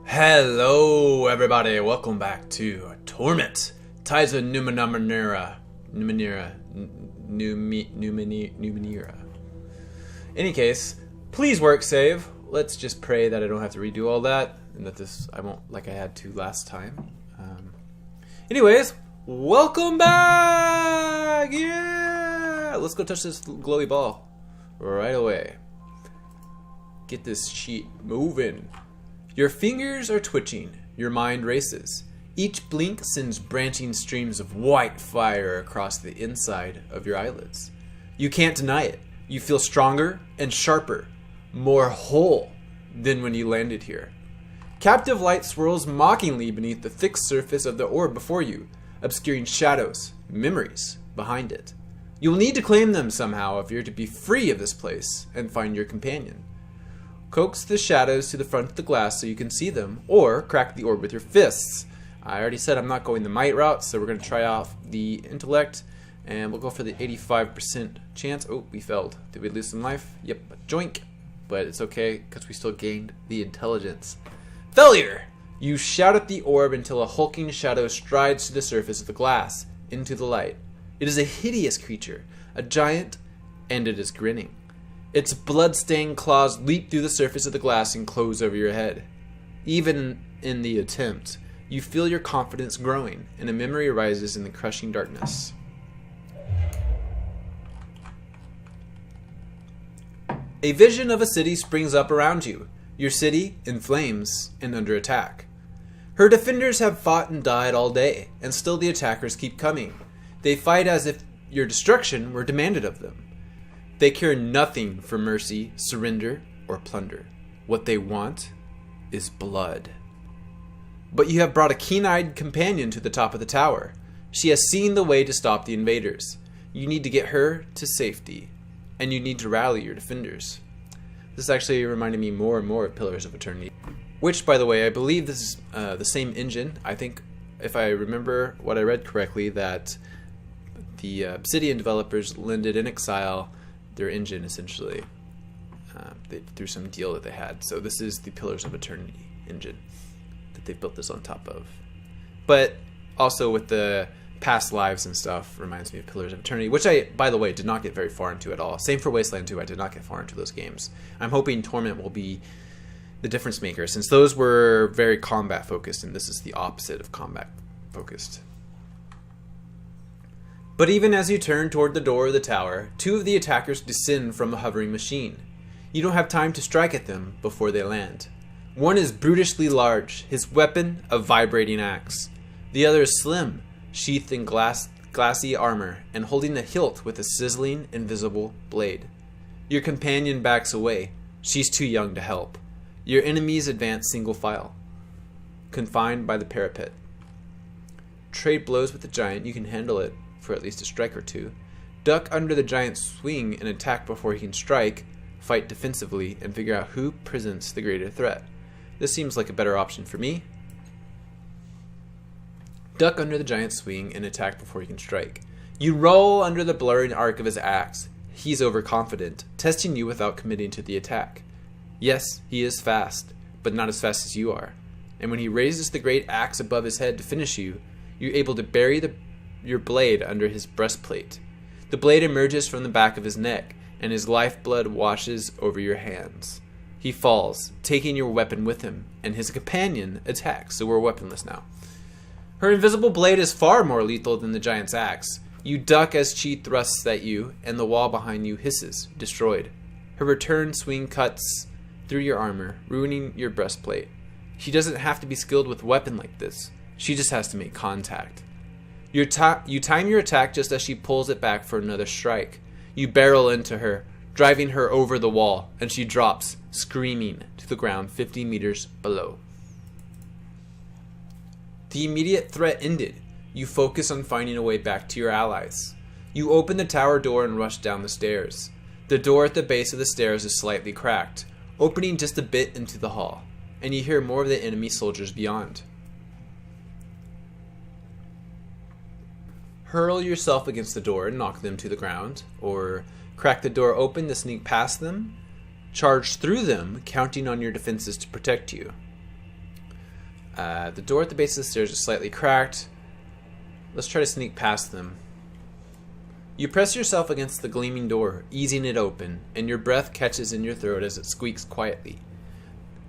Hello everybody, welcome back to Torment, Ties of Numenera. Any case, please work save. Let's just pray that I don't have to redo all that, and that I won't like I had to last time. Anyways, welcome back! Yeah! Let's go touch this glowy ball right away. Get this sheet moving. Your fingers are twitching, your mind races. Each blink sends branching streams of white fire across the inside of your eyelids. You can't deny it. You feel stronger and sharper, more whole than when you landed here. Captive light swirls mockingly beneath the thick surface of the orb before you, obscuring shadows, memories behind it. You will need to claim them somehow if you're to be free of this place and find your companion. Coax the shadows to the front of the glass so you can see them, or crack the orb with your fists. I already said I'm not going the might route, so we're going to try off the intellect, and we'll go for the 85% chance. Oh, we failed. Did we lose some life? Yep, joink. But it's okay, because we still gained the intelligence. Failure! You shout at the orb until a hulking shadow strides to the surface of the glass, into the light. It is a hideous creature, a giant, and it is grinning. Its blood-stained claws leap through the surface of the glass and close over your head. Even in the attempt, you feel your confidence growing, and a memory arises in the crushing darkness. A vision of a city springs up around you, your city in flames and under attack. Her defenders have fought and died all day, and still the attackers keep coming. They fight as if your destruction were demanded of them. They care nothing for mercy, surrender, or plunder. What they want is blood. But you have brought a keen-eyed companion to the top of the tower. She has seen the way to stop the invaders. You need to get her to safety, and you need to rally your defenders. This actually reminded me more and more of Pillars of Eternity, which, by the way, I believe this is the same engine. I think, if I remember what I read correctly, that the Obsidian developers lended in Exile their engine, essentially, through some deal that they had. So this is the Pillars of Eternity engine that they built this on top of. But also with the past lives and stuff, reminds me of Pillars of Eternity, which I, by the way, did not get very far into at all. Same for Wasteland 2, I did not get far into those games. I'm hoping Torment will be the difference maker, since those were very combat focused, and this is the opposite of combat focused. But even as you turn toward the door of the tower, two of the attackers descend from a hovering machine. You don't have time to strike at them before they land. One is brutishly large, his weapon a vibrating axe. The other is slim, sheathed in glassy armor, and holding the hilt with a sizzling, invisible blade. Your companion backs away. She's too young to help. Your enemies advance single file, confined by the parapet. Trade blows with the giant, you can handle it for at least a strike or two. Duck under the giant's swing and attack before he can strike, fight defensively, and figure out who presents the greater threat. This seems like a better option for me. Duck under the giant's swing and attack before he can strike. You roll under the blurring arc of his axe. He's overconfident, testing you without committing to the attack. Yes, he is fast, but not as fast as you are. And when he raises the great axe above his head to finish you, you're able to bury your blade under his breastplate. The blade emerges from the back of his neck, and his lifeblood washes over your hands. He falls, taking your weapon with him, and his companion attacks, so we're weaponless now. Her invisible blade is far more lethal than the giant's axe. You duck as she thrusts at you, and the wall behind you hisses, destroyed. Her return swing cuts through your armor, ruining your breastplate. She doesn't have to be skilled with a weapon like this. She just has to make contact. You time your attack just as she pulls it back for another strike. You barrel into her, driving her over the wall, and she drops, screaming, to the ground 50 meters below. The immediate threat ended. You focus on finding a way back to your allies. You open the tower door and rush down the stairs. The door at the base of the stairs is slightly cracked, opening just a bit into the hall, and you hear more of the enemy soldiers beyond. Hurl yourself against the door and knock them to the ground, or crack the door open to sneak past them, charge through them, counting on your defenses to protect you. The door at the base of the stairs is slightly cracked. Let's try to sneak past them. You press yourself against the gleaming door, easing it open, and your breath catches in your throat as it squeaks quietly.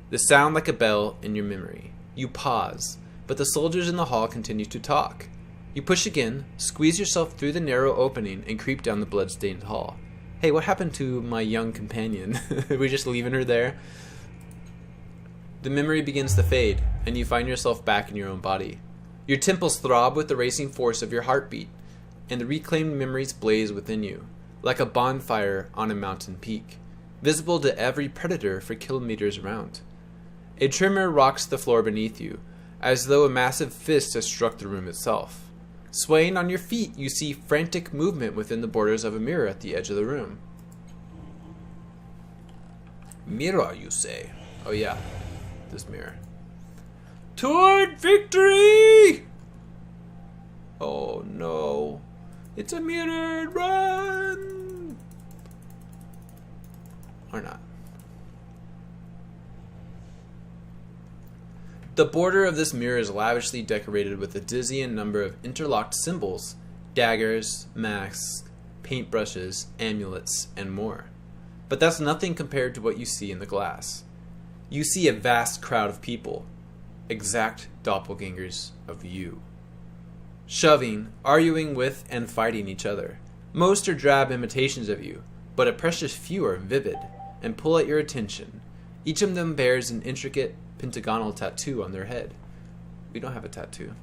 The sound like a bell in your memory. You pause, but the soldiers in the hall continue to talk. You push again, squeeze yourself through the narrow opening, and creep down the blood-stained hall. Hey, what happened to my young companion? Are we just leaving her there? The memory begins to fade, and you find yourself back in your own body. Your temples throb with the racing force of your heartbeat, and the reclaimed memories blaze within you, like a bonfire on a mountain peak, visible to every predator for kilometers around. A tremor rocks the floor beneath you, as though a massive fist has struck the room itself. Swaying on your feet, you see frantic movement within the borders of a mirror at the edge of the room. Mirror, you say? Oh yeah, this mirror. Toward victory! Oh no. It's a mirror, run! Or not. The border of this mirror is lavishly decorated with a dizzying number of interlocked symbols, daggers, masks, paintbrushes, amulets, and more. But that's nothing compared to what you see in the glass. You see a vast crowd of people, exact doppelgangers of you. Shoving, arguing with, and fighting each other. Most are drab imitations of you, but a precious few are vivid, and pull at your attention. Each of them bears an intricate pentagonal tattoo on their head. We don't have a tattoo.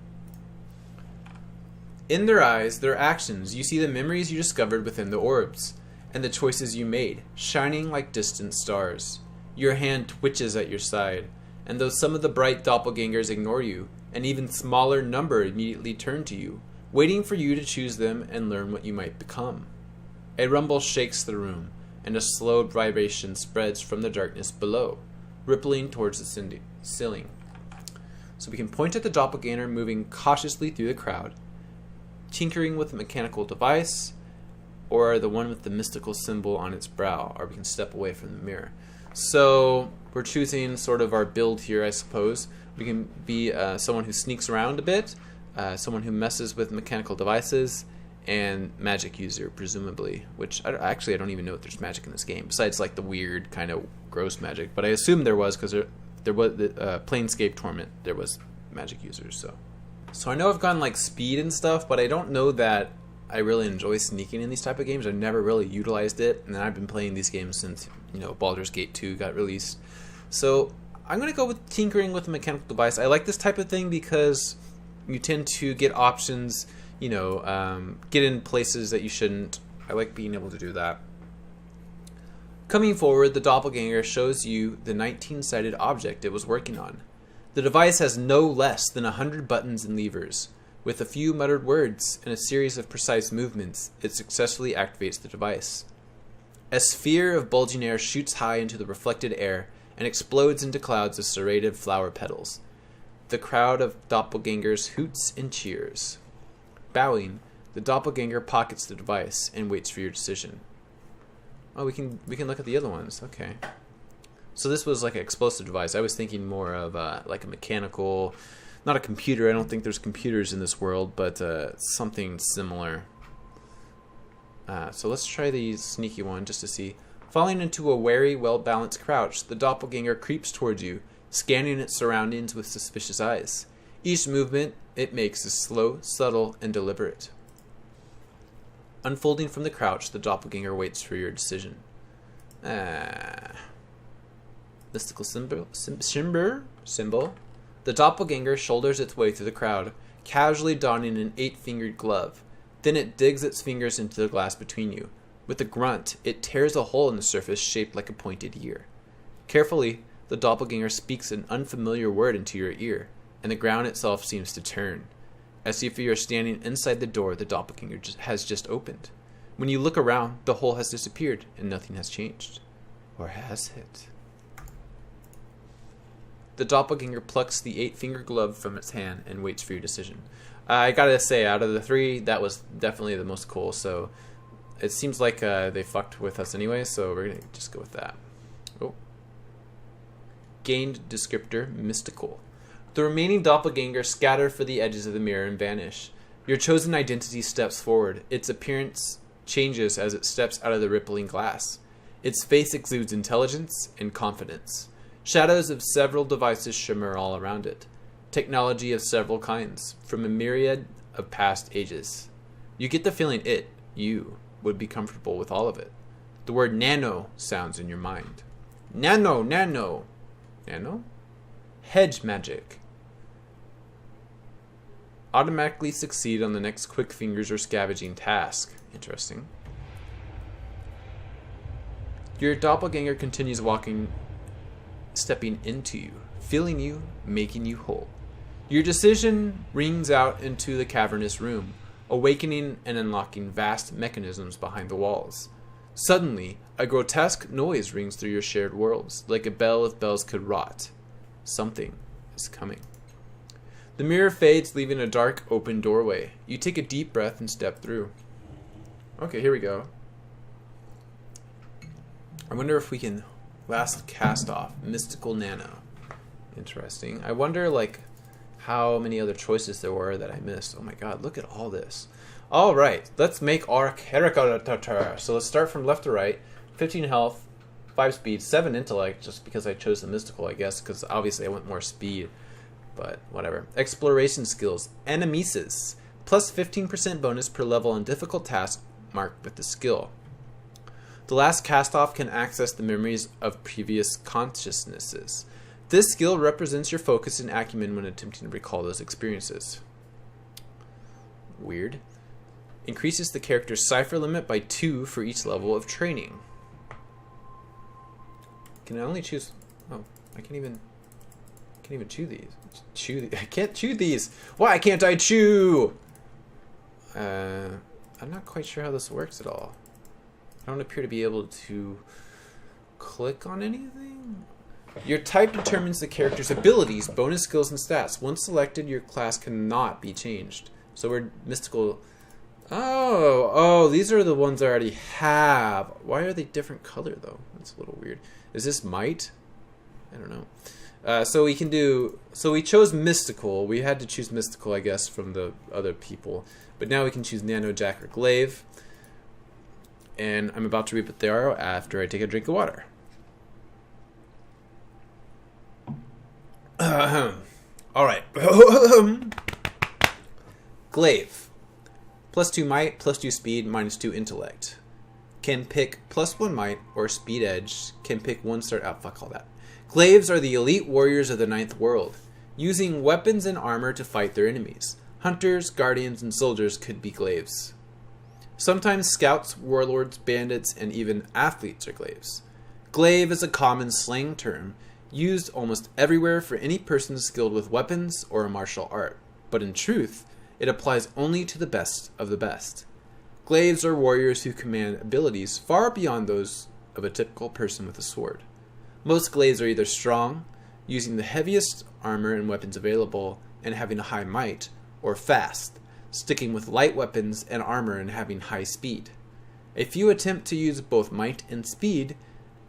In their eyes, their actions, you see the memories you discovered within the orbs, and the choices you made, shining like distant stars. Your hand twitches at your side, and though some of the bright doppelgangers ignore you, an even smaller number immediately turn to you, waiting for you to choose them and learn what you might become. A rumble shakes the room, and a slow vibration spreads from the darkness below, rippling towards the ceiling. So we can point at the doppelganger moving cautiously through the crowd, tinkering with a mechanical device, or the one with the mystical symbol on its brow, or we can step away from the mirror. So we're choosing sort of our build here, I suppose. We can be someone who sneaks around a bit, someone who messes with mechanical devices, and magic user, presumably. Which, I don't even know if there's magic in this game, besides like the weird kind of gross magic. But I assume there was, because there was the Planescape Torment, there was magic users. So I know I've gone like speed and stuff, but I don't know that I really enjoy sneaking in these type of games. I've never really utilized it, and I've been playing these games since, Baldur's Gate 2 got released. So I'm going to go with tinkering with a mechanical device. I like this type of thing because you tend to get options, get in places that you shouldn't. I like being able to do that. Coming forward, the doppelganger shows you the 19-sided object it was working on. The device has no less than 100 buttons and levers. With a few muttered words and a series of precise movements, it successfully activates the device. A sphere of bulging air shoots high into the reflected air and explodes into clouds of serrated flower petals. The crowd of doppelgangers hoots and cheers. Bowing, the doppelganger pockets the device and waits for your decision. Oh, we can look at the other ones. Okay. So this was like an explosive device. I was thinking more of like a mechanical, not a computer. I don't think there's computers in this world, but something similar. So let's try the sneaky one just to see. Falling into a wary, well-balanced crouch, the doppelganger creeps towards you, scanning its surroundings with suspicious eyes. Each movement it makes is slow, subtle, and deliberate. Unfolding from the crouch, the doppelganger waits for your decision. Mystical symbol. The doppelganger shoulders its way through the crowd, casually donning an 8-fingered glove. Then it digs its fingers into the glass between you. With a grunt, it tears a hole in the surface shaped like a pointed ear. Carefully, the doppelganger speaks an unfamiliar word into your ear, and the ground itself seems to turn. As if you are standing inside the door the doppelganger has just opened. When you look around, the hole has disappeared, and nothing has changed. Or has it? The doppelganger plucks the 8-finger glove from its hand and waits for your decision. I gotta say, out of the 3, that was definitely the most cool, so it seems like they fucked with us anyway, so we're gonna just go with that. Oh. Gained descriptor, mystical. The remaining doppelganger scatter for the edges of the mirror and vanish. Your chosen identity steps forward. Its appearance changes as it steps out of the rippling glass. Its face exudes intelligence and confidence. Shadows of several devices shimmer all around it. Technology of several kinds, from a myriad of past ages. You get the feeling you, would be comfortable with all of it. The word nano sounds in your mind. Nano, nano. Nano? Hedge magic. Automatically succeed on the next quick fingers or scavenging task. Interesting. Your doppelganger continues walking, stepping into you, feeling you, making you whole. Your decision rings out into the cavernous room, awakening and unlocking vast mechanisms behind the walls. Suddenly, a grotesque noise rings through your shared worlds, like a bell if bells could rot. Something is coming. The mirror fades, leaving a dark, open doorway. You take a deep breath and step through. Okay, here we go. I wonder if we can last cast off Mystical Nano. Interesting. I wonder, like, how many other choices there were that I missed. Oh my god, look at all this. Alright, let's make our character. So let's start from left to right. 15 health, 5 speed, 7 intellect, just because I chose the mystical, I guess, because obviously I want more speed. But whatever. Exploration skills. Animesis. Plus 15% bonus per level on difficult tasks marked with the skill. The last cast off can access the memories of previous consciousnesses. This skill represents your focus and acumen when attempting to recall those experiences. Weird. Increases the character's cipher limit by 2 for each level of training. Can I only choose... Oh, I can't even chew these. I can't chew these. Why can't I chew? I'm not quite sure how this works at all. I don't appear to be able to click on anything. Your type determines the character's abilities, bonus skills, and stats. Once selected, your class cannot be changed. So we're mystical. Oh, these are the ones I already have. Why are they different color though? That's a little weird. Is this might? I don't know. So we can do. So we chose mystical. We had to choose mystical, I guess, from the other people. But now we can choose nano, jack, or glaive. And I'm about to reap with the arrow after I take a drink of water. Alright. Glaive. Plus 2 might, plus 2 speed, minus 2 intellect. Can pick plus 1 might or speed edge. Can pick 1 start out. Fuck all that. Glaives are the elite warriors of the 9th world, using weapons and armor to fight their enemies. Hunters, guardians, and soldiers could be glaives. Sometimes scouts, warlords, bandits, and even athletes are glaives. Glaive is a common slang term used almost everywhere for any person skilled with weapons or a martial art, but in truth, it applies only to the best of the best. Glaives are warriors who command abilities far beyond those of a typical person with a sword. Most glaives are either strong, using the heaviest armor and weapons available and having a high might, or fast, sticking with light weapons and armor and having high speed. A few attempt to use both might and speed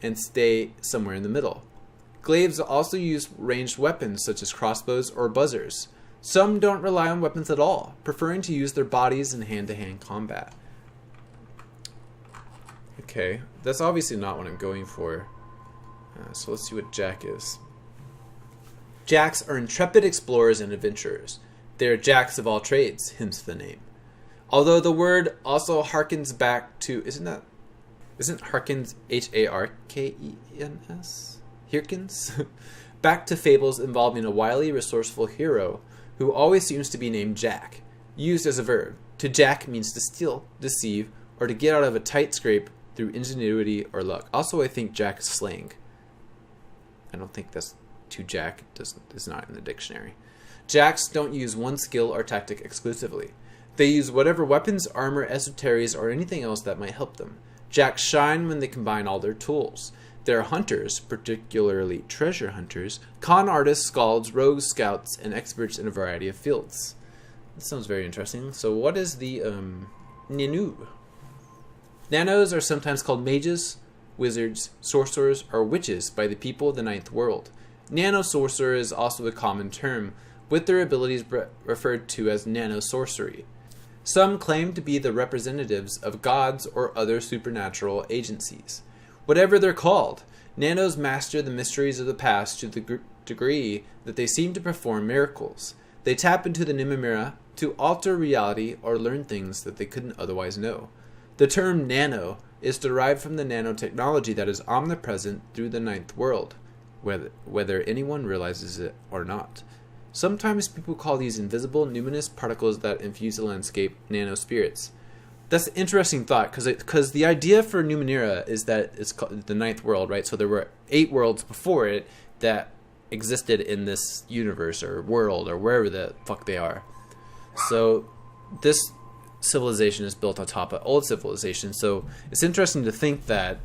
and stay somewhere in the middle. Glaives also use ranged weapons such as crossbows or buzzers. Some don't rely on weapons at all, preferring to use their bodies in hand-to-hand combat. Okay, that's obviously not what I'm going for. So let's see what Jack is. Jacks are intrepid explorers and adventurers. They are jacks of all trades, hence the name. Although the word also harkens back to... Isn't harkens H-A-R-K-E-N-S? Hirkens? Back to fables involving a wily, resourceful hero who always seems to be named Jack, used as a verb. To jack means to steal, deceive, or to get out of a tight scrape through ingenuity or luck. Also, I think Jack is slang. I don't think that's to jack. It's not in the dictionary. Jacks don't use one skill or tactic exclusively. They use whatever weapons, armor, esoteries, or anything else that might help them. Jacks shine when they combine all their tools. They're hunters, particularly treasure hunters, con artists, scalds, rogues, scouts, and experts in a variety of fields. That sounds very interesting. So what is the Nanu? Nanos are sometimes called mages, wizards, sorcerers, or witches by the people of the 9th world. Nano sorcerer is also a common term, with their abilities referred to as nano sorcery. Some claim to be the representatives of gods or other supernatural agencies. Whatever they're called, nanos master the mysteries of the past to the degree that they seem to perform miracles. They tap into the Numenera to alter reality or learn things that they couldn't otherwise know. The term nano is derived from the nanotechnology that is omnipresent through the ninth world, whether anyone realizes it or not. Sometimes people call these invisible, numinous particles that infuse the landscape nanospirits. That's an interesting thought, because the idea for Numenera is that it's called the ninth world, right? So there were 8 worlds before it that existed in this universe or world or wherever the fuck they are. So this civilization is built on top of old civilization. So it's interesting to think that,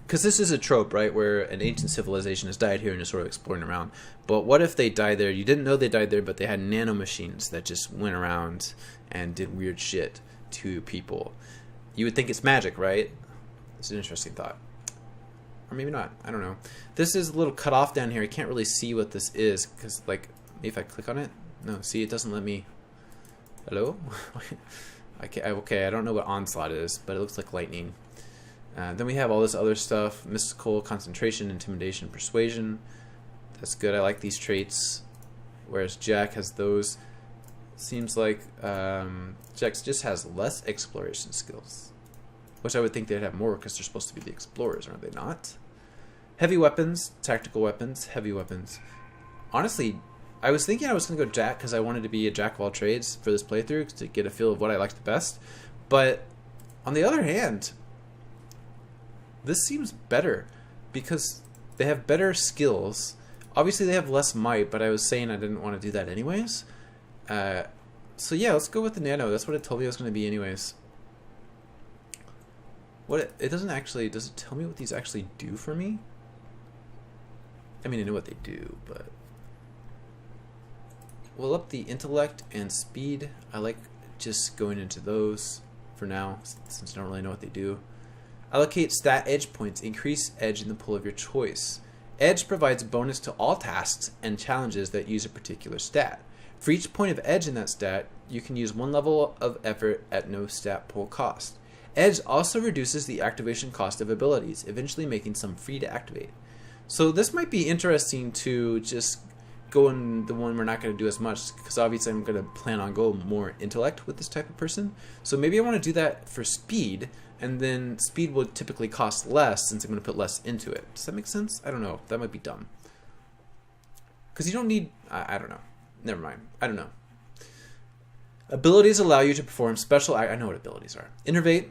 because this is a trope, right, where an ancient civilization has died here and is sort of exploring around. But what if they died there? You didn't know they died there, but they had nanomachines that just went around and did weird shit to people. You would think it's magic, right? It's an interesting thought. Or maybe not. I don't know. This is a little cut off down here. I can't really see what this is, because, like, maybe if I click on it? No, see, it doesn't let me... Hello? Okay, I don't know what onslaught is, but it looks like lightning. Then we have all this other stuff: mystical, concentration, intimidation, persuasion. That's good. I like these traits. Whereas Jack has those. Seems like Jack just has less exploration skills, which I would think they'd have more because they're supposed to be the explorers, aren't they not? Heavy weapons, tactical weapons, heavy weapons. Honestly, I was thinking I was going to go Jack because I wanted to be a jack of all trades for this playthrough to get a feel of what I liked the best. But on the other hand, this seems better because they have better skills. Obviously, they have less might, but I was saying I didn't want to do that anyways. So yeah, let's go with the nano. That's what it told me it was going to be anyways. It doesn't actually... Does it tell me what these actually do for me? I mean, I know what they do, but... We'll up the intellect and speed. I like just going into those for now, since I don't really know what they do. Allocate stat edge points. Increase edge in the pool of your choice. Edge provides bonus to all tasks and challenges that use a particular stat. For each point of edge in that stat, you can use 1 level of effort at no stat pool cost. Edge also reduces the activation cost of abilities, eventually making some free to activate. So this might be interesting to just go in the one we're not going to do as much, because obviously I'm going to plan on going more intellect with this type of person. So maybe I want to do that for speed, and then speed will typically cost less since I'm going to put less into it. Does that make sense? I don't know. That might be dumb. Because you don't need... I don't know. Never mind. I don't know. Abilities allow you to perform special... I know what abilities are. Innervate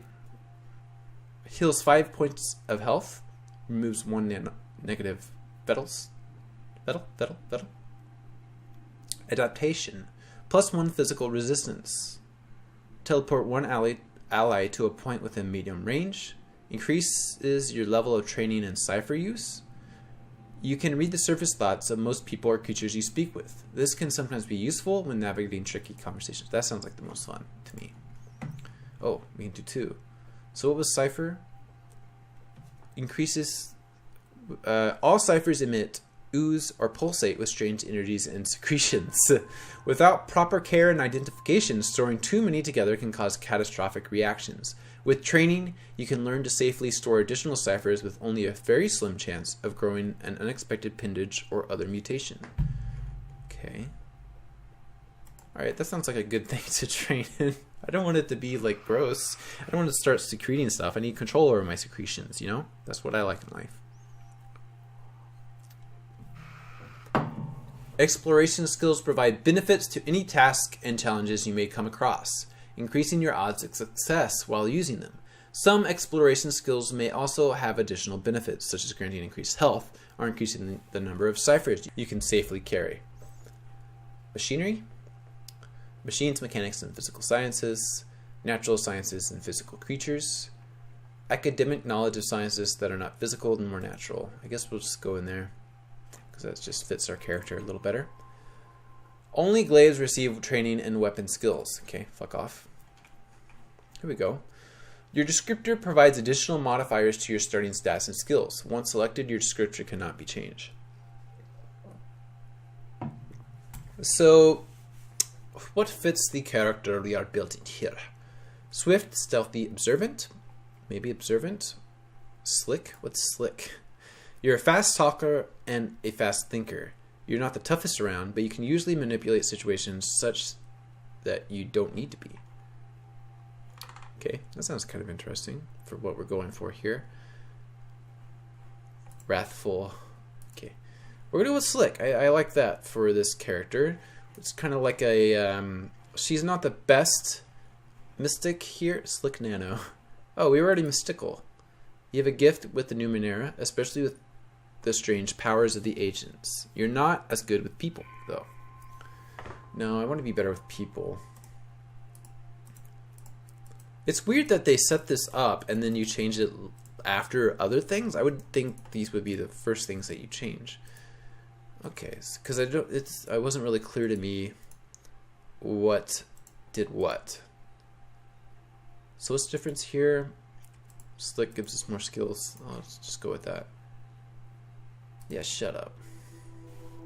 heals 5 points of health. Removes 1 negative Vettel. Adaptation. +1 physical resistance. Teleport 1 ally to a point within medium range. Increases your level of training and cipher use. You can read the surface thoughts of most people or creatures you speak with. This can sometimes be useful when navigating tricky conversations. That sounds like the most fun to me. Oh, we can do 2. So what was cipher? Increases... all ciphers emit, ooze, or pulsate with strange energies and secretions. Without proper care and identification, storing too many together can cause catastrophic reactions. With training, you can learn to safely store additional ciphers with only a very slim chance of growing an unexpected appendage or other mutation. Okay. Alright, that sounds like a good thing to train in. I don't want it to be, like, gross. I don't want to start secreting stuff. I need control over my secretions, you know? That's what I like in life. Exploration skills provide benefits to any task and challenges you may come across, increasing your odds of success while using them. Some exploration skills may also have additional benefits, such as granting increased health or increasing the number of ciphers you can safely carry. Machinery. Machines, mechanics, and physical sciences. Natural sciences and physical creatures. Academic knowledge of sciences that are not physical and more natural. I guess we'll just go in there, because that just fits our character a little better. Only glaives receive training in weapon skills. Okay, fuck off. Here we go. Your descriptor provides additional modifiers to your starting stats and skills. Once selected, your descriptor cannot be changed. So, what fits the character we are building here? Swift, stealthy, observant. Maybe observant. Slick? What's slick? You're a fast talker and a fast thinker. You're not the toughest around, but you can usually manipulate situations such that you don't need to be. Okay, that sounds kind of interesting for what we're going for here. Wrathful. Okay, we're gonna go with slick. I like that for this character. It's kind of like a she's not the best mystic here. Slick Nano. Oh, we were already mystical. You have a gift with the Numenera, especially with the strange powers of the agents. You're not as good with people, though. No, I want to be better with people. It's weird that they set this up and then you change it after other things. I would think these would be the first things that you change. Okay, because I wasn't really clear to me what did what. So what's the difference here? Slick gives us more skills. Let's just go with that. Yeah, shut up.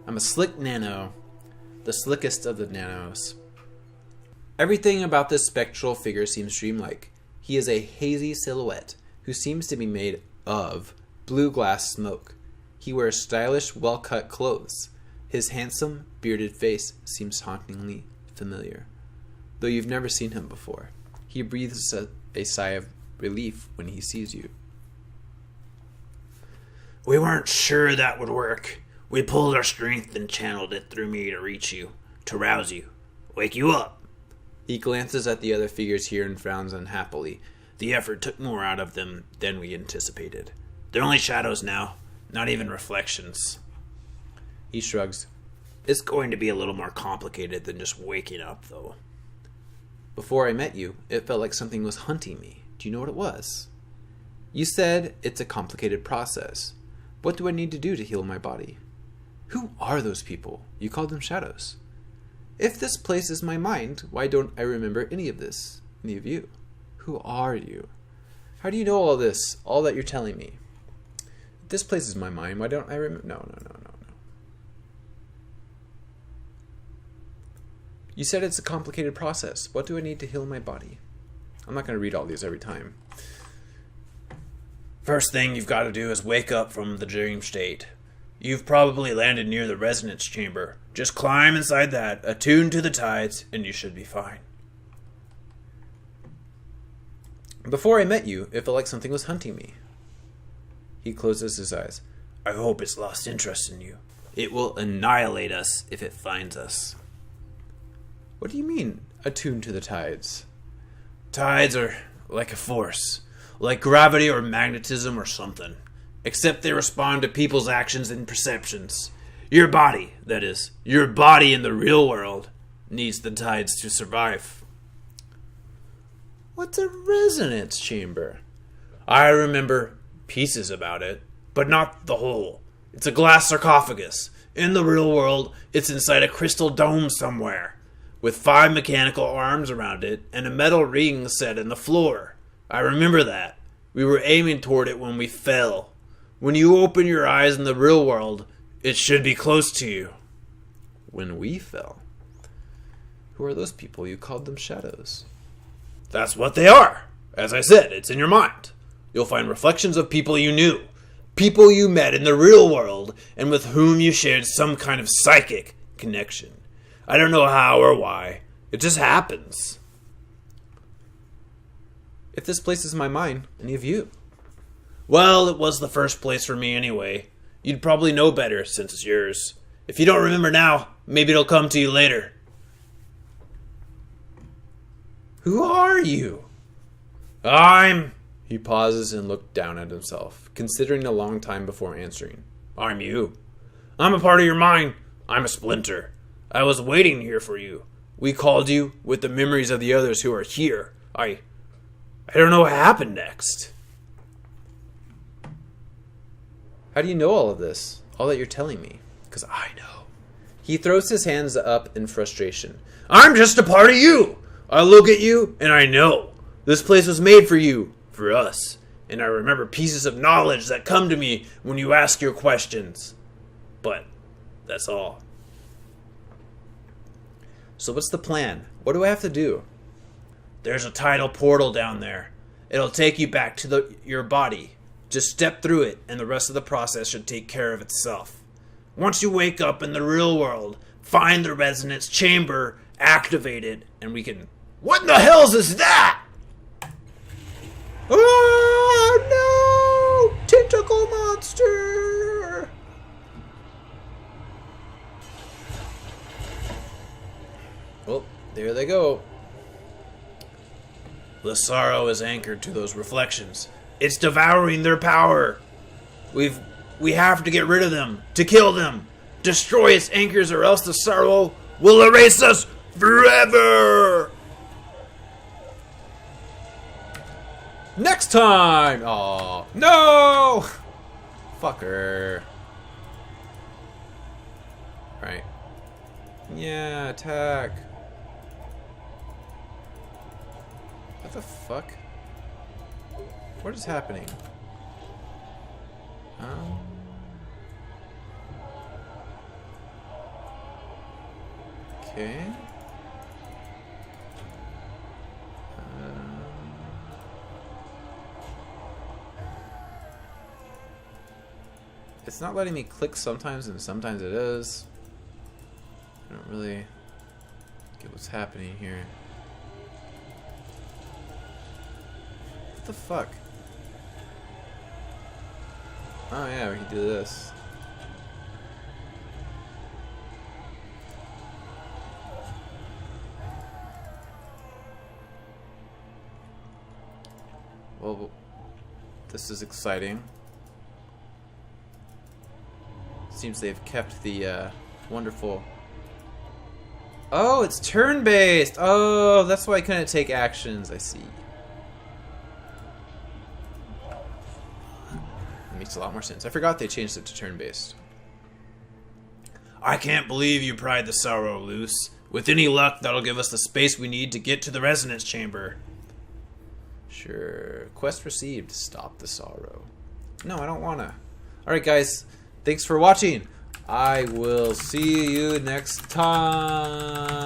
I'm a slick nano. The slickest of the nanos. Everything about this spectral figure seems dreamlike. He is a hazy silhouette who seems to be made of blue glass smoke. He wears stylish, well-cut clothes. His handsome, bearded face seems hauntingly familiar, though you've never seen him before. He breathes a sigh of relief when he sees you. We weren't sure that would work. We pulled our strength and channeled it through me to reach you, to rouse you, wake you up. He glances at the other figures here and frowns unhappily. The effort took more out of them than we anticipated. They're only shadows now, not even reflections. He shrugs. It's going to be a little more complicated than just waking up, though. Before I met you, it felt like something was hunting me. Do you know what it was? You said it's a complicated process. What do I need to do to heal my body? Who are those people? You called them shadows. If this place is my mind, why don't I remember any of this? Any of you? Who are you? How do you know all this? All that you're telling me? If this place is my mind, why don't I remember? No. You said it's a complicated process. What do I need to heal my body? I'm not going to read all these every time. First thing you've got to do is wake up from the dream state. You've probably landed near the resonance chamber. Just climb inside that, attune to the tides, and you should be fine. Before I met you, it felt like something was hunting me. He closes his eyes. I hope it's lost interest in you. It will annihilate us if it finds us. What do you mean, attuned to the tides? Tides are like a force, like gravity or magnetism or something, except they respond to people's actions and perceptions. Your body, that is, your body in the real world, needs the tides to survive. What's a resonance chamber? I remember pieces about it, but not the whole. It's a glass sarcophagus. In the real world, it's inside a crystal dome somewhere, with 5 mechanical arms around it and a metal ring set in the floor. I remember that. We were aiming toward it when we fell. When you open your eyes in the real world, it should be close to you. When we fell? Who are those people? You called them shadows. That's what they are. As I said, it's in your mind. You'll find reflections of people you knew. People you met in the real world and with whom you shared some kind of psychic connection. I don't know how or why. It just happens. If this place is my mind, any of you? Well, it was the first place for me anyway. You'd probably know better since it's yours. If you don't remember now, maybe it'll come to you later. Who are you? He pauses and looks down at himself, considering a long time before answering. I'm you. I'm a part of your mind. I'm a splinter. I was waiting here for you. We called you with the memories of the others who are here. I don't know what happened next. How do you know all of this? All that you're telling me? Because I know. He throws his hands up in frustration. I'm just a part of you. I look at you and I know. This place was made for you, for us. And I remember pieces of knowledge that come to me when you ask your questions. But that's all. So what's the plan? What do I have to do? There's a tidal portal down there. It'll take you back to your body. Just step through it, and the rest of the process should take care of itself. Once you wake up in the real world, find the resonance chamber, activate it, and we can... What in the hells is that? Oh, no! Tentacle monster! Oh, there they go. The sorrow is anchored to those reflections. It's devouring their power. We have to get rid of them, to kill them, destroy its anchors, or else the sorrow will erase us forever. Next time! Oh no! Fucker. Right. Yeah, attack. What the fuck? What is happening? Okay. It's not letting me click sometimes, and sometimes it is. I don't really get what's happening here. What the fuck? Oh yeah, we can do this. Well, this is exciting. Seems they've kept the wonderful... Oh, it's turn-based! Oh, that's why I couldn't take actions, I see. Makes a lot more sense. I forgot they changed it to turn-based. I can't believe you pried the sorrow loose. With any luck, that'll give us the space we need to get to the resonance chamber. Sure. Quest received. Stop the sorrow. No, I don't wanna. Alright guys, thanks for watching. I will see you next time.